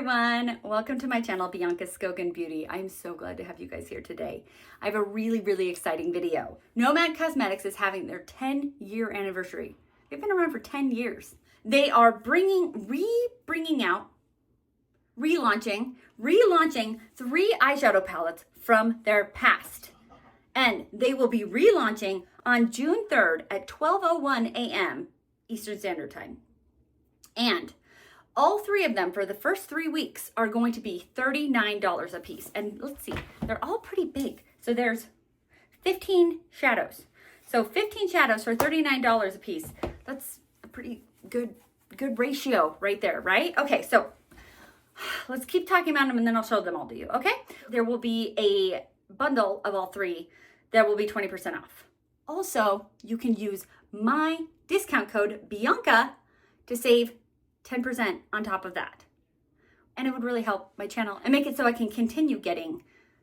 everyone, welcome to my channel, Bianca Skogan Beauty. I'm so glad to have you guys here today. I have a really exciting video. Nomad Cosmetics is having their 10-year anniversary. They've been around for 10 years. They are relaunching 3 eyeshadow palettes from their past. And they will be relaunching on June 3rd at 12:01 a.m. Eastern Standard Time. And all 3 of them for the first 3 weeks are going to be $39 a piece. And let's see, they're all pretty big. So there's 15 shadows. So 15 shadows for $39 a piece. That's a pretty good ratio right there, right? Okay, so let's keep talking about them and then I'll show them all to you, okay? There will be a bundle of all 3 that will be 20% off. Also, you can use my discount code Bianca to save 10% on top of that. And it would really help my channel and make it so I can continue getting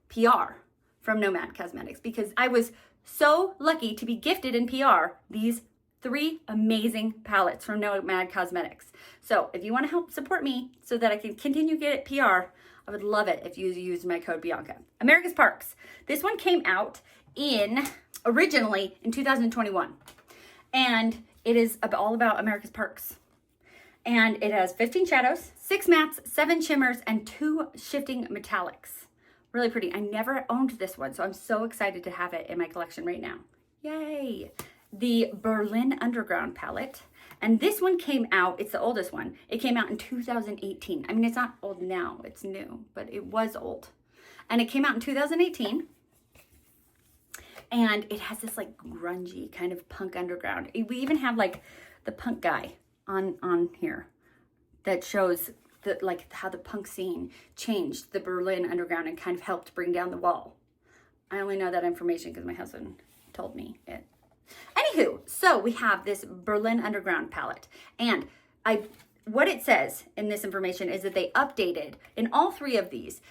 PR from Nomad Cosmetics, because I was so lucky to be gifted in PR these 3 amazing palettes from Nomad Cosmetics. So if you want to help support me so that I can continue get PR, I would love it if you use my code Bianca. America's Parks. This one came out originally in 2021. And it is all about America's Parks. And it has 15 shadows, 6 mattes, 7 shimmers, and 2 shifting metallics. Really pretty. I never owned this one, so I'm so excited to have it in my collection right now. Yay! The Berlin Underground palette. And this one came out, it's the oldest one. It came out in 2018. I mean, it's not old now, it's new, but it was old. And it came out in 2018. And it has this like grungy kind of punk underground. We even have like the punk guy on here that shows how the punk scene changed the Berlin Underground and kind of helped bring down the wall. I only know that information because my husband told me it. Anywho, so we have this Berlin Underground palette, and what it says in this information is that they updated in all 3 of these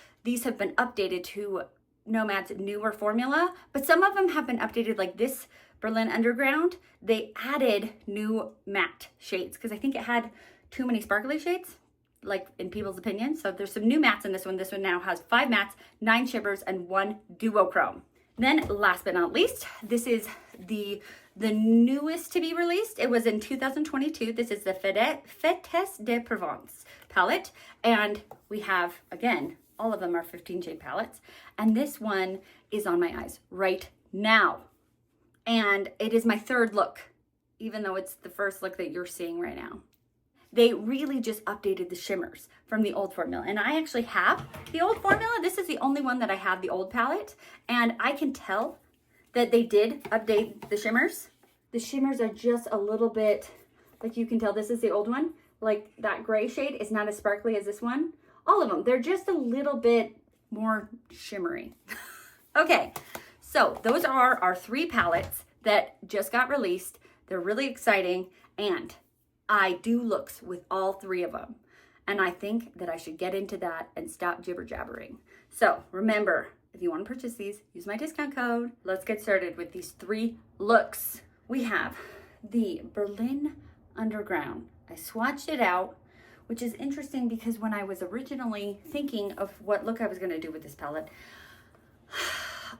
have been updated to Nomad's newer formula, but some of them have been updated, like this Berlin Underground. They added new matte shades because I think it had too many sparkly shades, like in people's opinions. So there's some new mattes in this one. This one now has 5 mattes, 9 shimmers, and 1 duochrome. Then last but not least, this is the newest to be released. It was in 2022. This is the Fetes de Provence palette. And we have, again, all of them are 15 shade palettes. And this one is on my eyes right now. And it is my 3rd look, even though it's the first look that you're seeing right now. They really just updated the shimmers from the old formula. And I actually have the old formula. This is the only one that I have, the old palette. And I can tell that they did update the shimmers. The shimmers are just a little bit, like you can tell this is the old one. Like that gray shade is not as sparkly as this one. All of them, they're just a little bit more shimmery. Okay, so those are our 3 palettes that just got released. They're really exciting, and I do looks with all 3 of them. And I think that I should get into that and stop jibber jabbering. So remember, if you want to purchase these, use my discount code. Let's get started with these 3 looks. We have the Berlin Underground. I swatched it out, which is interesting because when I was originally thinking of what look I was going to do with this palette,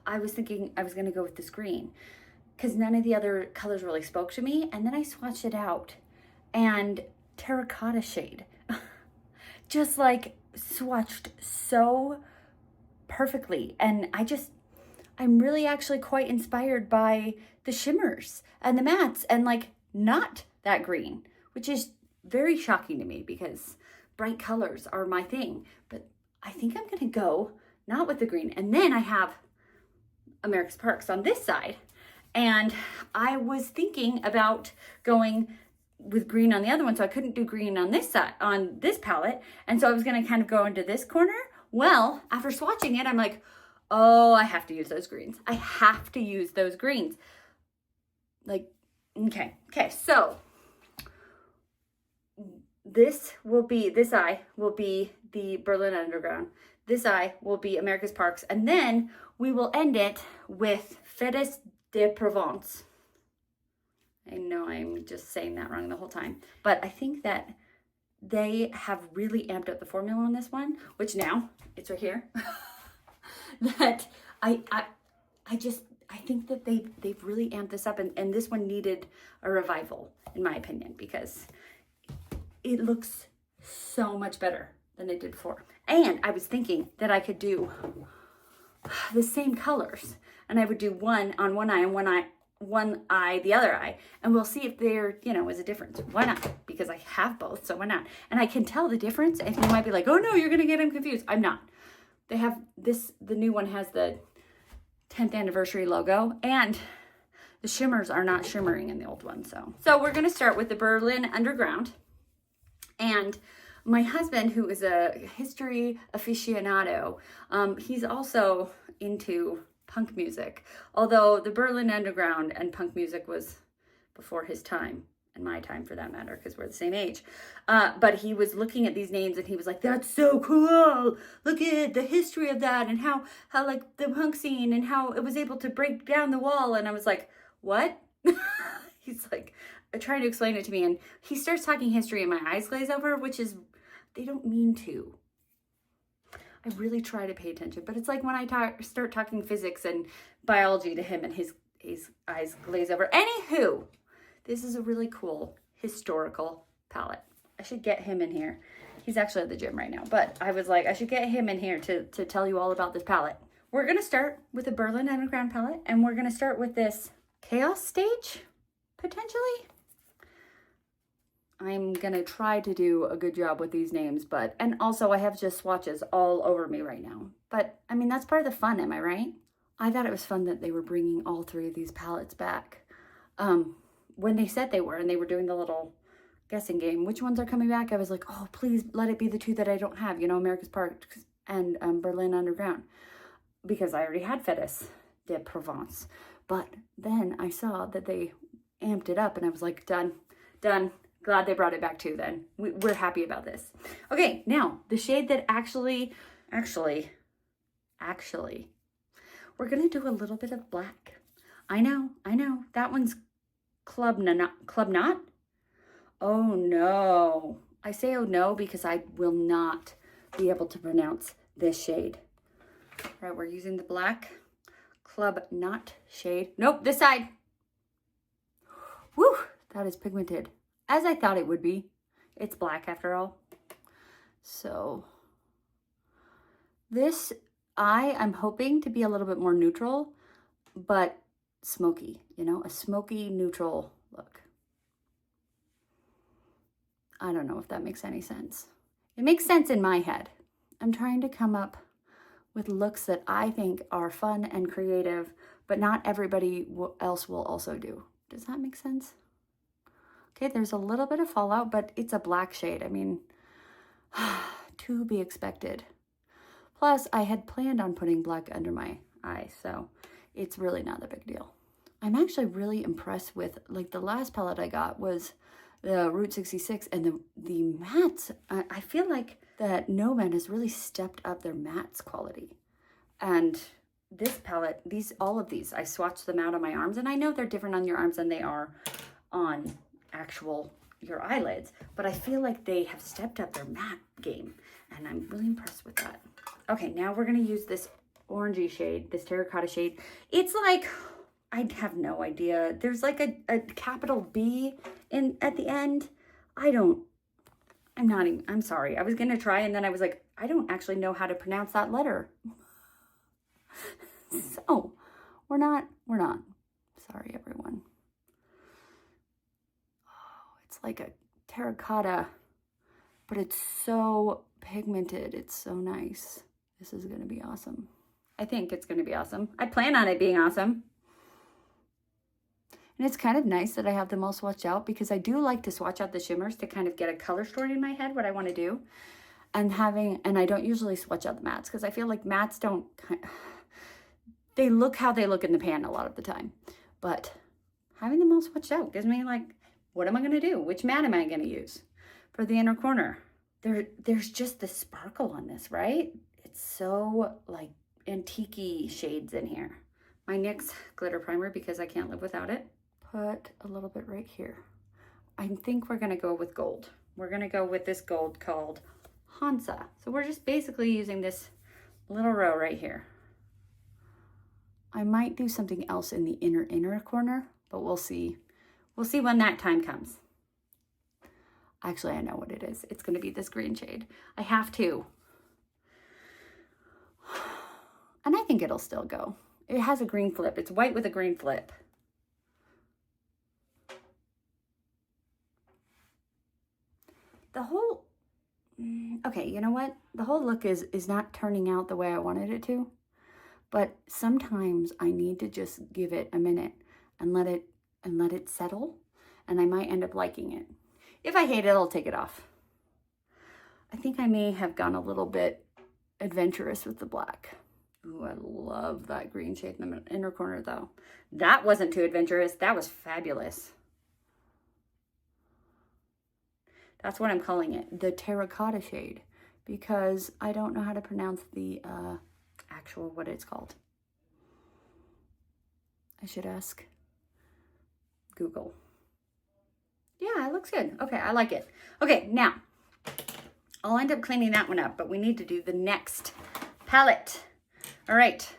I was thinking I was going to go with this green because none of the other colors really spoke to me. And then I swatched it out and terracotta shade just like swatched so perfectly. And I'm really actually quite inspired by the shimmers and the mattes and like not that green, which is very shocking to me because bright colors are my thing. But I think I'm gonna go not with the green. And then I have America's Parks on this side. And I was thinking about going with green on the other one, so I couldn't do green on this side, on this palette. And so I was gonna kind of go into this corner. Well, after swatching it, I'm like, oh, I have to use those greens. I have to use those greens. Like, okay, so this eye will be the Berlin Underground. This eye will be America's Parks. And then we will end it with Fetes de Provence. I know I'm just saying that wrong the whole time, but I think that they have really amped up the formula on this one, which now it's right here. That I think that they've really amped this up, and this one needed a revival, in my opinion, because it looks so much better than it did before. And I was thinking that I could do the same colors, and I would do one on one eye and one eye the other eye, and we'll see if there, you know, is a difference. Why not? Because I have both, so why not? And I can tell the difference, and you might be like, oh no, you're gonna get them confused. I'm not. They have this, the new one has the 10th anniversary logo, and the shimmers are not shimmering in the old one. So we're gonna start with the Berlin Underground. And my husband, who is a history aficionado, he's also into punk music, although the Berlin Underground and punk music was before his time, and my time for that matter, because we're the same age. But he was looking at these names and he was like, that's so cool. Look at the history of that, and how like the punk scene and how it was able to break down the wall. And I was like, what? He's like, trying to explain it to me, and he starts talking history and my eyes glaze over, which is, they don't mean to. I really try to pay attention, but it's like when I start talking physics and biology to him and his eyes glaze over. Anywho, this is a really cool historical palette. I should get him in here. He's actually at the gym right now, but I was like, I should get him in here to tell you all about this palette. We're going to start with the Berlin Underground palette, and we're going to start with this Chaos Stage, potentially. I'm going to try to do a good job with these names, and also I have just swatches all over me right now. But, I mean, that's part of the fun, am I right? I thought it was fun that they were bringing all three of these palettes back. When they said they were, and they were doing the little guessing game, which ones are coming back, I was like, oh, please let it be the two that I don't have, you know, America's Park and Berlin Underground. Because I already had Fetes de Provence. But then I saw that they amped it up, and I was like, done. Glad they brought it back too then. We're happy about this. Okay, now the shade that actually, we're gonna do a little bit of black. I know, that one's Club Knot? Oh no. I say oh no because I will not be able to pronounce this shade. All right, we're using the black Club Knot shade. Nope, this side. Woo, that is pigmented. As I thought it would be. It's black after all. So this, I'm hoping to be a little bit more neutral, but smoky, you know, a smoky neutral look. I don't know if that makes any sense. It makes sense in my head. I'm trying to come up with looks that I think are fun and creative, but not everybody else will also do. Does that make sense? Okay, there's a little bit of fallout, but it's a black shade. I mean, to be expected. Plus, I had planned on putting black under my eye, so it's really not a big deal. I'm actually really impressed with, like, the last palette I got was the Route 66, and the mattes. I feel like that Nomad has really stepped up their mattes quality. And this palette, all of these, I swatched them out on my arms, and I know they're different on your arms than they are on your eyelids, but I feel like they have stepped up their matte game, and I'm really impressed with that. Okay, now we're going to use this orangey shade, this terracotta shade. It's like, I have no idea. There's like a capital B at the end. I'm sorry. I was going to try, and then I was like, I don't actually know how to pronounce that letter. So, we're not. Sorry, everyone. It's like a terracotta, but it's so pigmented. It's so nice. This is going to be awesome. I think it's going to be awesome. I plan on it being awesome. And it's kind of nice that I have them all swatched out, because I do like to swatch out the shimmers to kind of get a color story in my head, what I want to do. And I don't usually swatch out the mattes, because I feel like mattes they look how they look in the pan a lot of the time. But having them all swatched out gives me like, what am I going to do? Which matte am I going to use for the inner corner? There's just the sparkle on this, right? It's so like antique-y shades in here. My NYX glitter primer, because I can't live without it. Put a little bit right here. I think we're going to go with gold. we're gonna go with this gold called Hansa. So we're just basically using this little row right here. I might do something else in the inner corner, but we'll see. We'll see when that time comes. Actually, I know what it is. It's gonna be this green shade. I have to. And I think it'll still go. It has a green flip. It's white with a green flip. The whole, okay, you know what? The whole look is not turning out the way I wanted it to, but sometimes I need to just give it a minute and let it settle, and I might end up liking it. If I hate it, I'll take it off. I think I may have gone a little bit adventurous with the black. Ooh, I love that green shade in the inner corner though. That wasn't too adventurous. That was fabulous. That's what I'm calling it, the terracotta shade, because I don't know how to pronounce the actual what it's called. I should ask Google. Yeah, it looks good. Okay, I like it. Okay, now, I'll end up cleaning that one up, but we need to do the next palette. All right,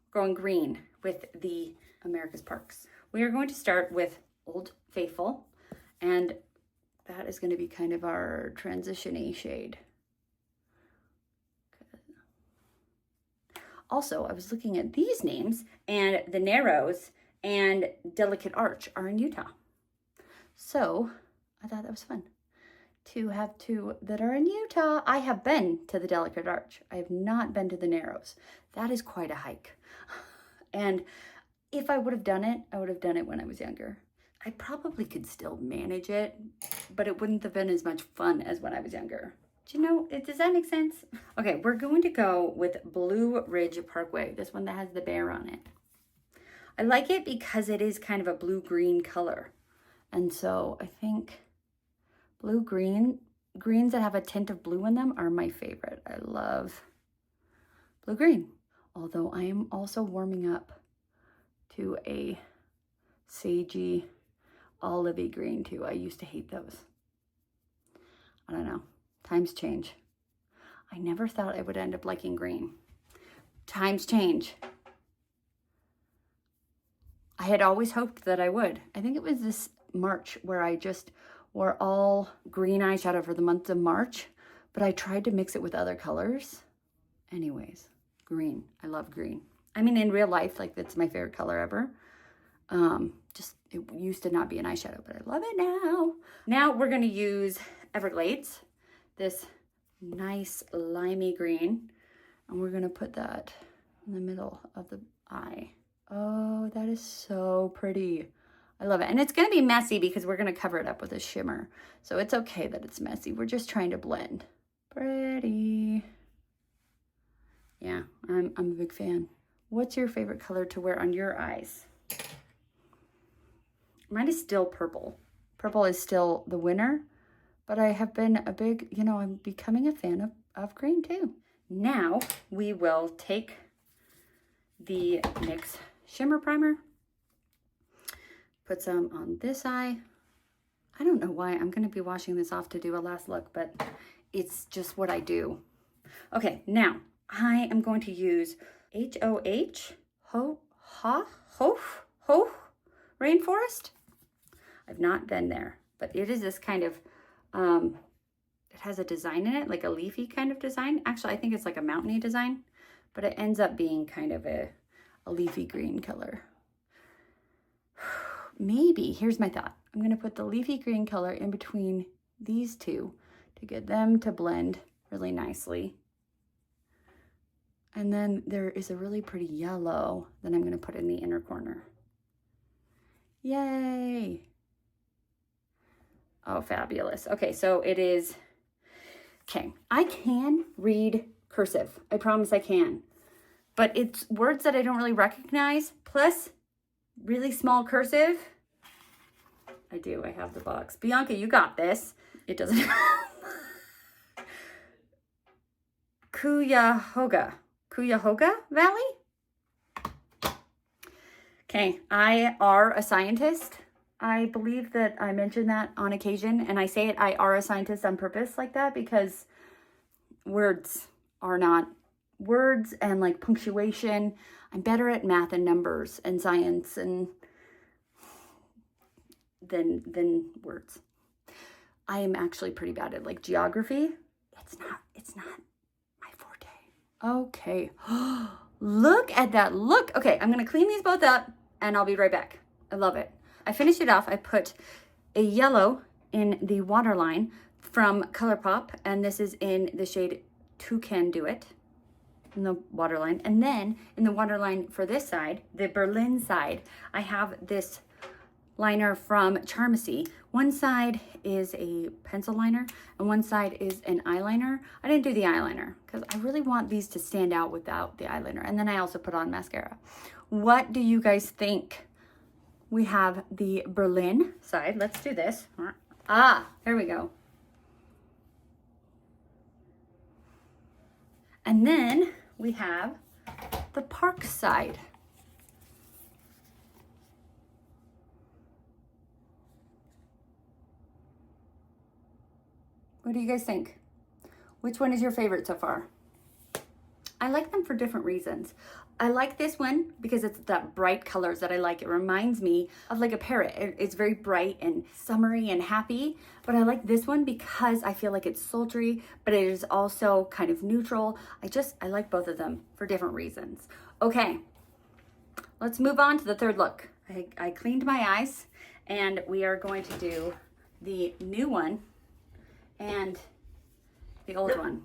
we're going green with the America's Parks. We are going to start with Old Faithful, and that is going to be kind of our transition-y shade. Also, I was looking at these names, and the Narrows and Delicate Arch are in Utah. So I thought that was fun to have two that are in Utah. I have been to the Delicate Arch. I have not been to the Narrows. That is quite a hike. And if I would have done it, I would have done it when I was younger. I probably could still manage it, but it wouldn't have been as much fun as when I was younger. Do you know, does that make sense? Okay, we're going to go with Blue Ridge Parkway, this one that has the bear on it. I like it because it is kind of a blue-green color. And so I think greens that have a tint of blue in them are my favorite. I love blue-green, although I am also warming up to a sagey, olivey green too. I used to hate those. I don't know. Times change. I never thought I would end up liking green. Times change. I had always hoped that I would. I think it was this March where I just wore all green eyeshadow for the month of March, but I tried to mix it with other colors. Anyways, green. I love green. I mean, in real life, like, that's my favorite color ever. It used to not be an eyeshadow, but I love it now. Now we're going to use Everglades, this nice limey green, and we're going to put that in the middle of the eye. Oh, that is so pretty. I love it. And it's going to be messy because we're going to cover it up with a shimmer. So it's okay that it's messy. We're just trying to blend. Pretty. Yeah, I'm a big fan. What's your favorite color to wear on your eyes? Mine is still purple. Purple is still the winner, but I have been a big, I'm becoming a fan of green too. Now we will take the NYX Shimmer Primer, put some on this eye. I don't know why I'm going to be washing this off to do a last look, but it's just what I do. Okay, now I am going to use HOH, Rainforest. I've not been there, but it is this kind of, it has a design in it, like a leafy kind of design. Actually, I think it's like a mountainy design, but it ends up being kind of a leafy green color. Maybe, here's my thought. I'm going to put the leafy green color in between these two to get them to blend really nicely. And then there is a really pretty yellow that I'm going to put in the inner corner. Yay! Oh, fabulous. Okay, so it is, okay, I can read cursive. I promise I can. But it's words that I don't really recognize, plus really small cursive. I do, I have the box. Bianca, you got this. It doesn't. Cuyahoga Valley? Okay, I are a scientist. I believe that I mentioned that on occasion, and I say it, I are a scientist on purpose like that, because words are not words, and like punctuation. I'm better at math and numbers and science and than words. I am actually pretty bad at like geography. It's not my forte. Okay. Look at that. Look. Okay, I'm gonna clean these both up and I'll be right back. I love it. I finished it off. I put a yellow in the waterline from ColourPop, and this is in the shade Toucan Do It in the waterline. And then in the waterline for this side, the Berlin side, I have this liner from Charmacy. One side is a pencil liner and one side is an eyeliner. I didn't do the eyeliner because I really want these to stand out without the eyeliner. And then I also put on mascara. What do you guys think? We have the Berlin side. Let's do this. Ah, there we go. And then we have the Park side. What do you guys think? Which one is your favorite so far? I like them for different reasons. I like this one because it's that bright colors that I like. It reminds me of like a parrot. It's very bright and summery and happy. But I like this one because I feel like it's sultry, but it is also kind of neutral. I like both of them for different reasons. Okay, let's move on to the third look. I cleaned my eyes, and we are going to do the new one and the old one.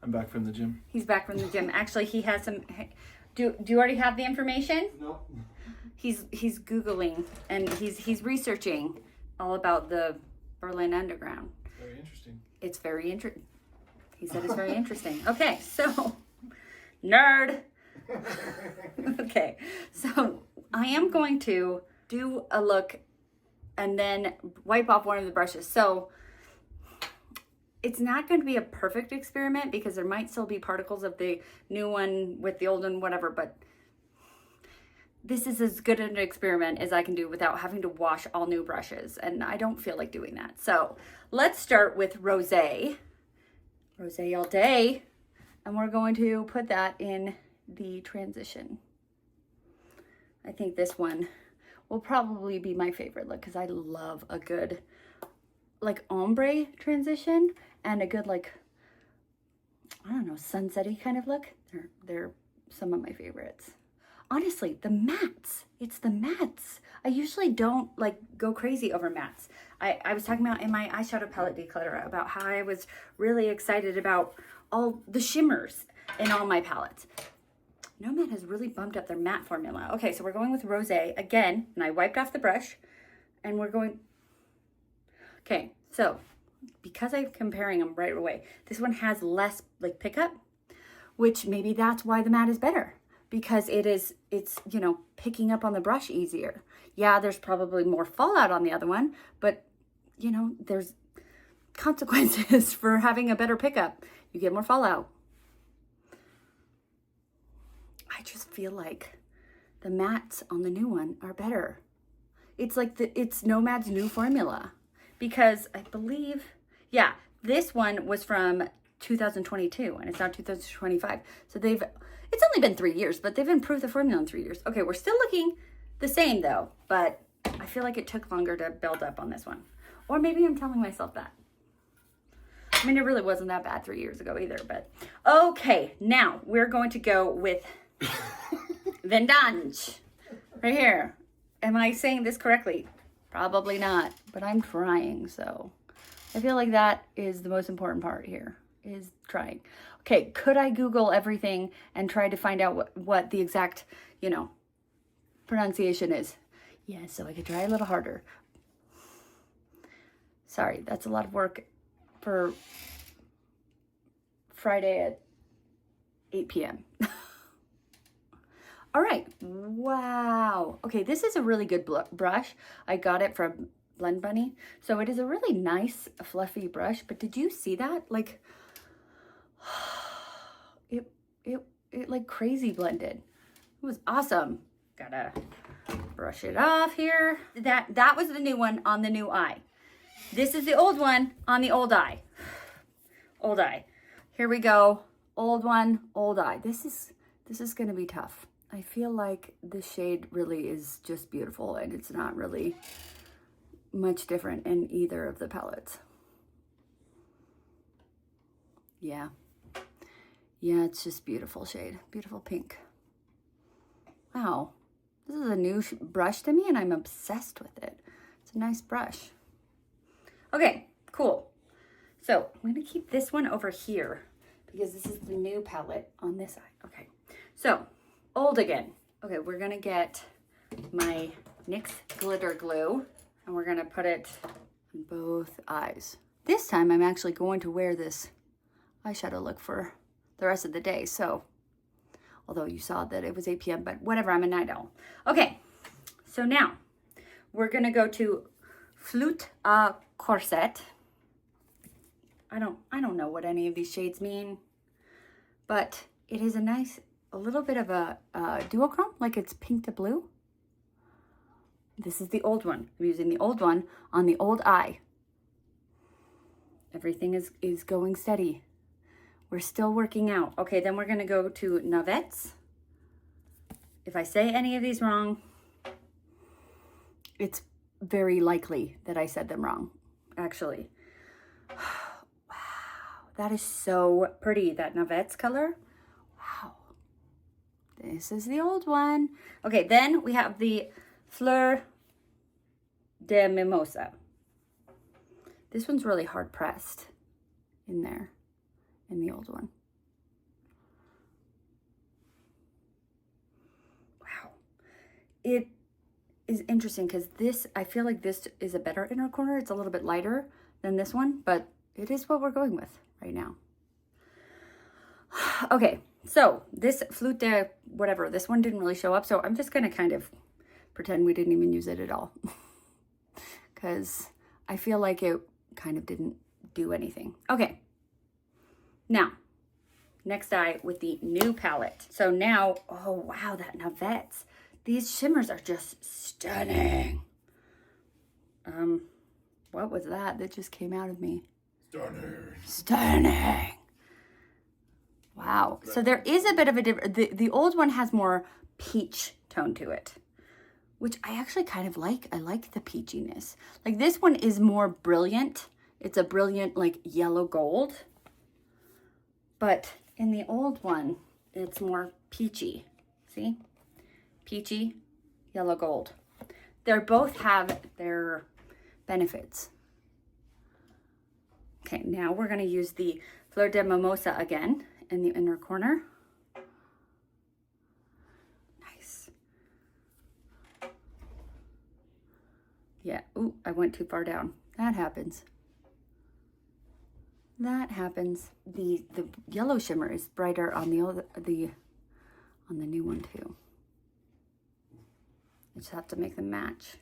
I'm back from the gym. He's back from the gym. Actually, he has some. Do you already have the information? No. He's Googling and he's researching all about the Berlin Underground. Very interesting. It's very interesting. He said it's very interesting. Okay, so nerd. Okay, so I am going to do a look and then wipe off one of the brushes. So it's not going to be a perfect experiment because there might still be particles of the new one with the old one, whatever, but this is as good an experiment as I can do without having to wash all new brushes, and I don't feel like doing that. So let's start with Rosé. Rosé all day, and we're going to put that in the transition. I think this one will probably be my favorite look because I love a good like ombre transition and a good like, I don't know, sunsetty kind of look. They're some of my favorites. Honestly, the mattes, it's the mattes. I usually don't like go crazy over mattes. I was talking about in my eyeshadow palette declutter about how I was really excited about all the shimmers in all my palettes. Nomad has really bumped up their matte formula. Okay, so we're going with Rosé again, and I wiped off the brush, and we're going. Okay, so because I'm comparing them right away, this one has less like pickup, which maybe that's why the matte is better, because it's, you know, picking up on the brush easier. Yeah, there's probably more fallout on the other one, but you know, there's consequences for having a better pickup. You get more fallout. I just feel like the mattes on the new one are better. It's like it's Nomad's new formula. Because I believe, yeah, this one was from 2022 and it's now 2025. So it's only been 3 years, but they've improved the formula in 3 years. Okay, we're still looking the same though, but I feel like it took longer to build up on this one. Or maybe I'm telling myself that. I mean, it really wasn't that bad 3 years ago either, but okay, now we're going to go with Vendange right here. Am I saying this correctly? Probably not, but I'm trying, so I feel like that is the most important part here, is trying. Okay, could I Google everything and try to find out what the exact, you know, pronunciation is? Yeah, so I could try a little harder. Sorry, that's a lot of work for Friday at 8 p.m. All right, wow. Okay, this is a really good brush. I got it from Blend Bunny. So it is a really nice, fluffy brush, but did you see that? Like, it like crazy blended. It was awesome. Gotta brush it off here. That was the new one on the new eye. This is the old one on the old eye. Old eye. Here we go. Old one, old eye. This is gonna be tough. I feel like this shade really is just beautiful, and it's not really much different in either of the palettes. Yeah. Yeah, it's just beautiful shade. Beautiful pink. Wow. This is a new brush to me, and I'm obsessed with it. It's a nice brush. Okay, cool. So I'm going to keep this one over here because this is the new palette on this side. Okay, so old again. Okay, we're going to get my NYX glitter glue, and we're going to put it on both eyes. This time I'm actually going to wear this eyeshadow look for the rest of the day. So, although you saw that it was 8 p.m., but whatever, I'm a night owl. Okay, so now we're gonna go to Flute Corset. I don't know what any of these shades mean, but it is a little bit of a duochrome, like it's pink to blue. This is the old one. I'm using the old one on the old eye. Everything is going steady. We're still working out. Okay, then we're gonna go to Navettes. If I say any of these wrong, it's very likely that I said them wrong, actually. Wow, that is so pretty, that Navettes color. Wow. This is the old one. Okay, then we have the Fleur de Mimosa. This one's really hard pressed in there. In the old one. Wow. It is interesting because this, I feel like this is a better inner corner. It's a little bit lighter than this one, but it is what we're going with right now. Okay, so this Flute de whatever, this one didn't really show up, so I'm just going to kind of pretend we didn't even use it at all. Because I feel like it kind of didn't do anything. Okay. Now, next eye with the new palette. So now, oh wow, that Navettes. These shimmers are just stunning. What was that just came out of me? Stunning. Wow. So there is a bit of a difference. The old one has more peach tone to it, which I actually kind of like. I like the peachiness. Like this one is more brilliant. It's a brilliant like yellow gold. But in the old one, it's more peachy. See? Peachy, yellow gold. They both have their benefits. Okay, now we're going to use the Fleur de Mimosa again in the inner corner. Nice. Yeah, ooh, I went too far down. That happens. That happens. The yellow shimmer is brighter on the new one too. I just have to make them match.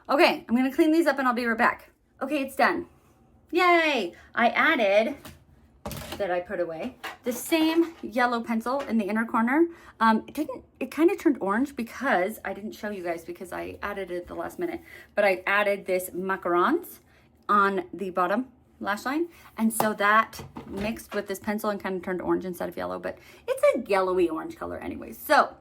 Okay, I'm gonna clean these up and I'll be right back. Okay, it's done. Yay! I added, that I put away, the same yellow pencil in the inner corner. It kind of turned orange because I didn't show you guys because I added it at the last minute, but I added this macarons on the bottom lash line, and so that mixed with this pencil and kind of turned orange instead of yellow, but it's a yellowy orange color anyway. So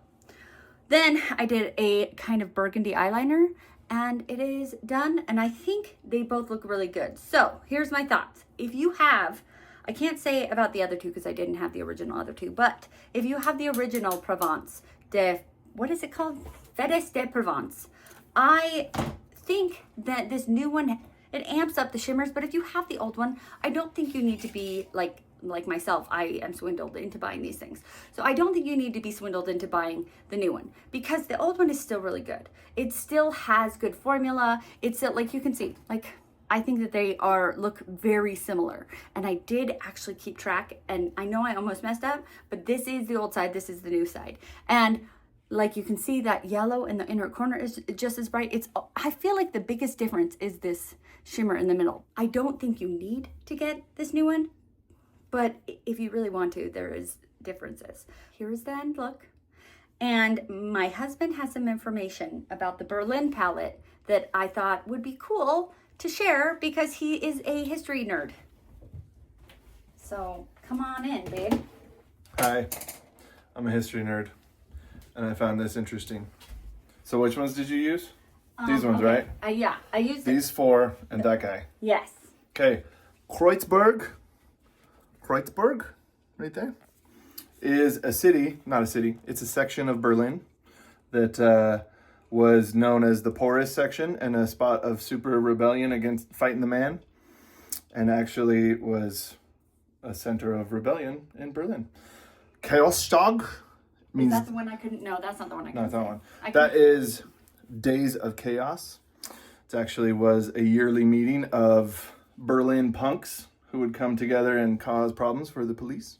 then I did a kind of burgundy eyeliner and it is done, and I think they both look really good. So here's my thoughts. If you have, I can't say about the other two because I didn't have the original other two, but if you have the original Provence de, what is it called? Fetes de Provence. I think that this new one, it amps up the shimmers, but if you have the old one, I don't think you need to be like myself. I am swindled into buying these things. So I don't think you need to be swindled into buying the new one because the old one is still really good. It still has good formula. It's still, like you can see, like I think that they look very similar. And I did actually keep track, and I know I almost messed up, but this is the old side, this is the new side. And like you can see that yellow in the inner corner is just as bright. I feel like the biggest difference is this shimmer in the middle. I don't think you need to get this new one, but if you really want to, there is differences. Here is the end look. And my husband has some information about the Berlin palette that I thought would be cool to share because he is a history nerd. So come on in, babe. Hi, I'm a history nerd, and I found this interesting. So which ones did you use? These ones, okay. right? Yeah, I used These four and that guy. Yes. Okay, Kreuzberg, right there, is a city, not a city, it's a section of Berlin that was known as the poorest section and a spot of super rebellion against fighting the man, and actually was a center of rebellion in Berlin. Chaostag means... Is that the one I couldn't... No, that's not the one I couldn't No, it's that one. I That is Days of Chaos. It actually was a yearly meeting of Berlin punks who would come together and cause problems for the police.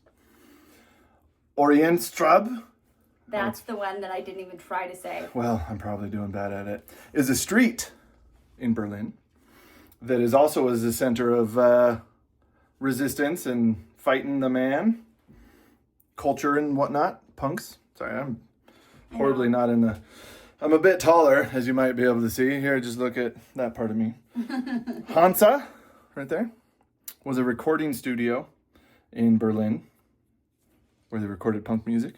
Orientstraße. That's the one that I didn't even try to say. Well, I'm probably doing bad at it. Is a street in Berlin that is also as a center of resistance and fighting the man, culture and whatnot. Punks. Sorry, I'm horribly not in the... I'm a bit taller, as you might be able to see. Here, just look at that part of me. Hansa, right there, was a recording studio in Berlin where they recorded punk music.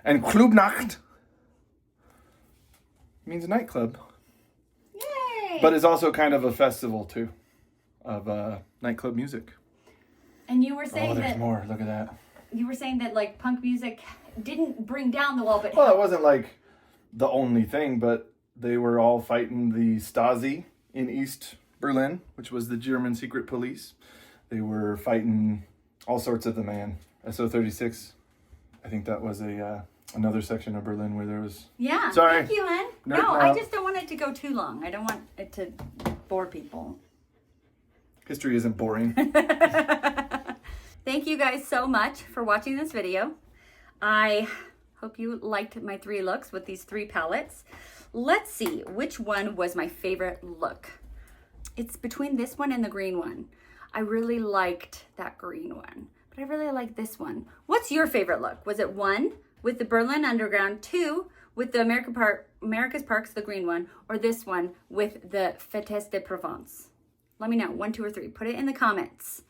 And Clubnacht means nightclub. Yay! But it's also kind of a festival, too, of nightclub music. And you were saying there's that... more. Look at that. You were saying that, like, punk music didn't bring down the wall, but... Well, it wasn't, like, the only thing, but they were all fighting the Stasi in East Berlin, which was the German secret police. They were fighting all sorts of the man. SO36, I think that was another section of Berlin where there was... Yeah, Sorry. thank you, hon. No, I just don't want it to go too long. I don't want it to bore people. History isn't boring. Thank you guys so much for watching this video. I hope you liked my 3 looks with these 3 palettes. Let's see which one was my favorite look. It's between this one and the green one. I really liked that green one, but I really like this one. What's your favorite look? Was it 1 with the Berlin Underground, 2 with the America's Parks, the green one, or this one with the Fetes de Provence? Let me know, 1, 2, or 3. Put it in the comments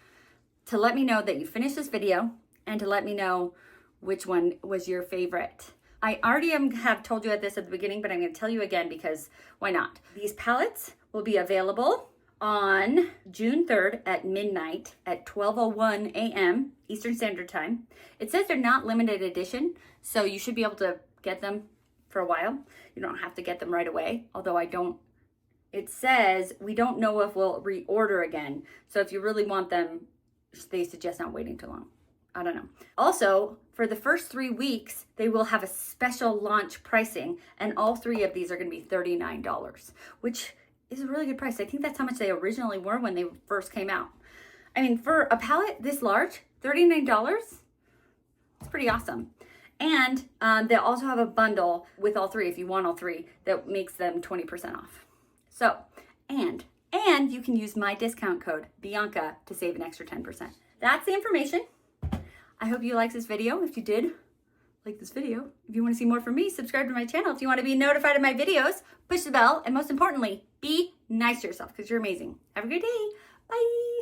to let me know that you finished this video and to let me know which one was your favorite. I already have told you this at the beginning, but I'm going to tell you again because why not? These palettes will be available on June 3rd at midnight at 12:01 a.m. Eastern Standard Time. It says they're not limited edition, so you should be able to get them for a while. You don't have to get them right away, although it says we don't know if we'll reorder again. So if you really want them, they suggest not waiting too long. I don't know. Also, for the first 3 weeks, they will have a special launch pricing, and all 3 of these are going to be $39, which is a really good price. I think that's how much they originally were when they first came out. I mean, for a palette this large, $39, it's pretty awesome. And they also have a bundle with all 3, if you want all 3, that makes them 20% off. So, and you can use my discount code, Bianca, to save an extra 10%. That's the information. I hope you liked this video. If you did, like this video. If you want to see more from me, subscribe to my channel. If you want to be notified of my videos, push the bell. And most importantly, be nice to yourself because you're amazing. Have a great day. Bye.